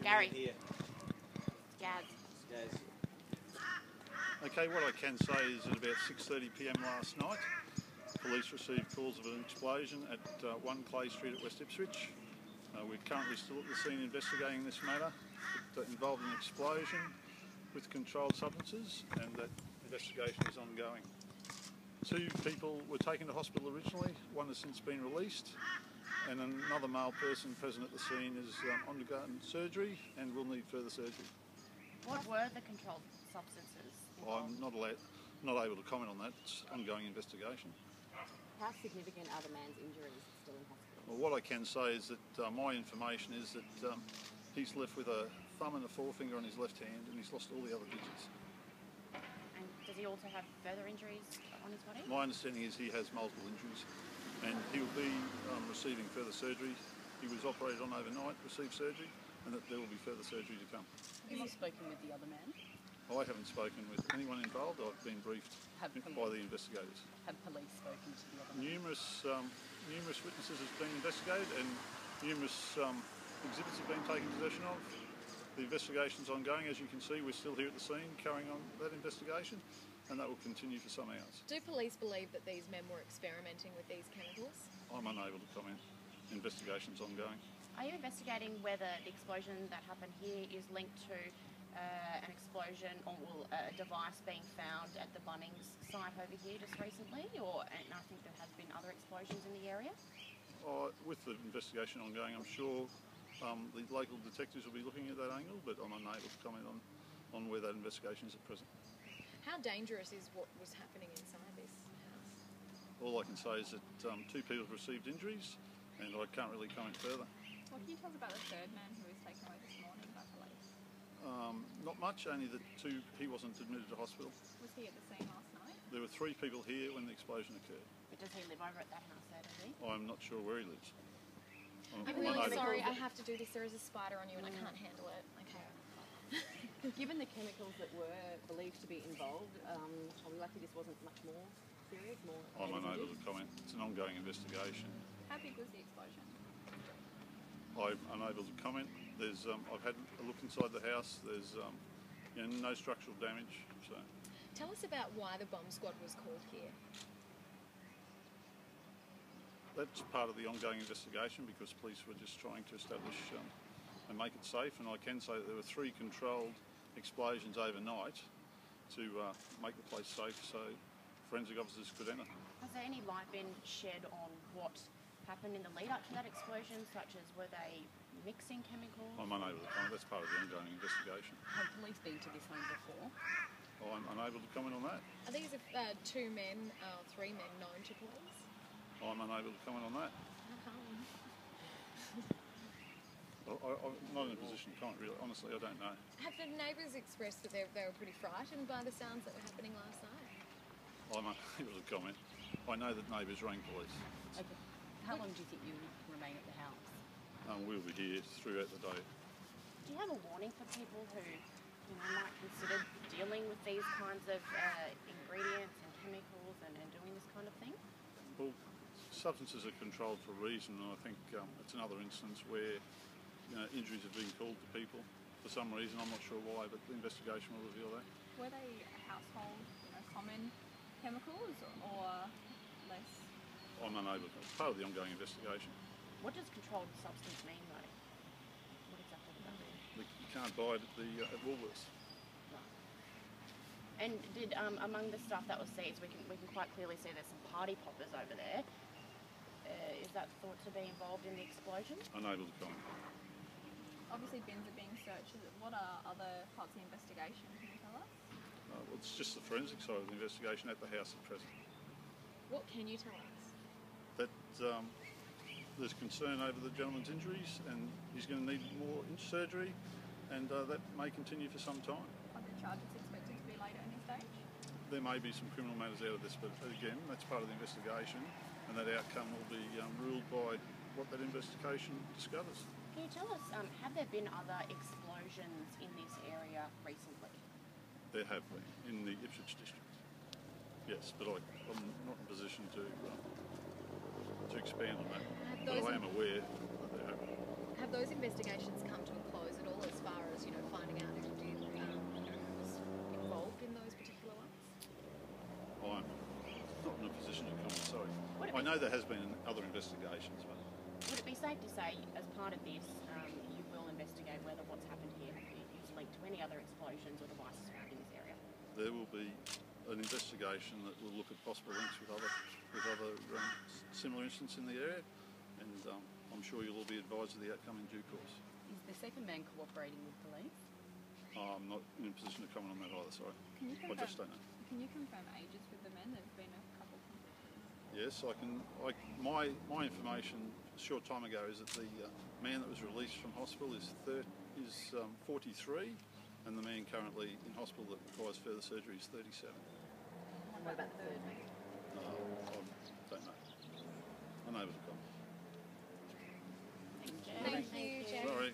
Gary. Here. Gaz. Gaz. Okay, what I can say is at about 6:30 p.m. last night, police received calls of an explosion at 1 Clay Street at West Ipswich. We're currently still at the scene investigating this matter. It involved an explosion with controlled substances, and that investigation is ongoing. 2 people were taken to hospital originally, one has since been released, and another male person present at the scene is undergoing surgery and will need further surgery. What were the controlled substances involved? I'm not able to comment on that. It's ongoing investigation. How significant are the man's injuries still in hospital? Well, what I can say is that my information is that he's left with a thumb and a forefinger on his left hand, and he's lost all the other digits. And does he also have further injuries on his body? My understanding is he has multiple injuries, and he will be receiving further surgery. He was operated on overnight, received surgery, and that there will be further surgery to come. Have you spoken with the other man? I haven't spoken with anyone involved. I've been briefed by the investigators. Have police spoken to the other man? Numerous witnesses have been investigated, and numerous exhibits have been taken possession of. The investigation's ongoing. As you can see, we're still here at the scene carrying on that investigation, and that will continue for some hours. Do police believe that these men were experimenting with these chemicals? I'm unable to comment. Investigation's ongoing. Are you investigating whether the explosion that happened here is linked to an explosion or a device being found at the Bunnings site over here just recently? And I think there has been other explosions in the area? With the investigation ongoing, I'm sure the local detectives will be looking at that angle, but I'm unable to comment on where that investigation is at present. How dangerous is what was happening inside this house? All I can say is that 2 people have received injuries, and I can't really comment further. What can you tell us about the third man who was taken away this morning by police? Not much, only that he wasn't admitted to hospital. Was he at the scene last night? There were 3 people here when the explosion occurred. But does he live over at that house there, does he? I'm not sure where he lives. I'm really sorry, I have to do this. There is a spider on you and I can't handle it. Okay. Given the chemicals that were believed to be involved, are we lucky this wasn't much more serious? I'm unable to comment. It's an ongoing investigation. How big was the explosion? I'm unable to comment. I've had a look inside the house. There's no structural damage. So Tell us about why the bomb squad was called here. that's part of the ongoing investigation, because police were just trying to establish and make it safe. And I can say that there were 3 controlled explosions overnight to make the place safe, so forensic officers could enter. Has there any light been shed on what happened in the lead up to that explosion, such as were they mixing chemicals? I'm unable to comment. That's part of the ongoing investigation. Have police been to this home before? I'm unable to comment on that. Are these 2 men, 3 men known to police? I'm unable to comment on that. How come? I'm not in a position to comment, really. Honestly, I don't know. Have the neighbours expressed that they were pretty frightened by the sounds that were happening last night? I'm unable to comment. I know that neighbours rang police. Okay. How long do you think you will remain at the house? We'll be here throughout the day. Do you have a warning for people who might consider dealing with these kinds of ingredients and chemicals and doing this kind of thing? Well, substances are controlled for a reason, and I think it's another instance where injuries have been caused to people for some reason. I'm not sure why, but the investigation will reveal that. Were they household, common chemicals or less? I'm unable to. It's part of the ongoing investigation. What does controlled substance mean, though? What exactly does that mean? You can't buy it at Woolworths. And did among the stuff that was seized, we can quite clearly see there's some party poppers over there. Is that thought to be involved in the explosion? Unable to comment. Obviously bins are being searched. What are other parts of the investigation? Can you tell us? Well, it's just the forensic side of the investigation at the house at present. What can you tell us? That there's concern over the gentleman's injuries, and he's going to need more surgery, and that may continue for some time. Are the charges expected to be laid at any stage? There may be some criminal matters out of this, but again, that's part of the investigation, and that outcome will be ruled by what that investigation discovers. Can you tell us, have there been other explosions in this area recently? There have been, in the Ipswich district. Yes, but I'm not in a position to expand on that. But I am aware that there have been. Have those investigations come to a close at all as know there has been other investigations, but Would it be safe to say, as part of this, you will investigate whether what's happened here is linked to any other explosions or devices found in this area? there will be an investigation that will look at possible links with other similar incidents in the area, and I'm sure you'll all be advised of the outcome in due course. Is the second man cooperating with police? I'm not in a position to comment on that either, sorry. Can you I just don't know. Can you confirm ages with the men? There's been a couple of Yes, I can. My information a short time ago is that the man that was released from hospital is 43, and the man currently in hospital that requires further surgery is 37. What about the third man? I don't know. Unable to comment. Thank you. Thank you, Jeff. Sorry.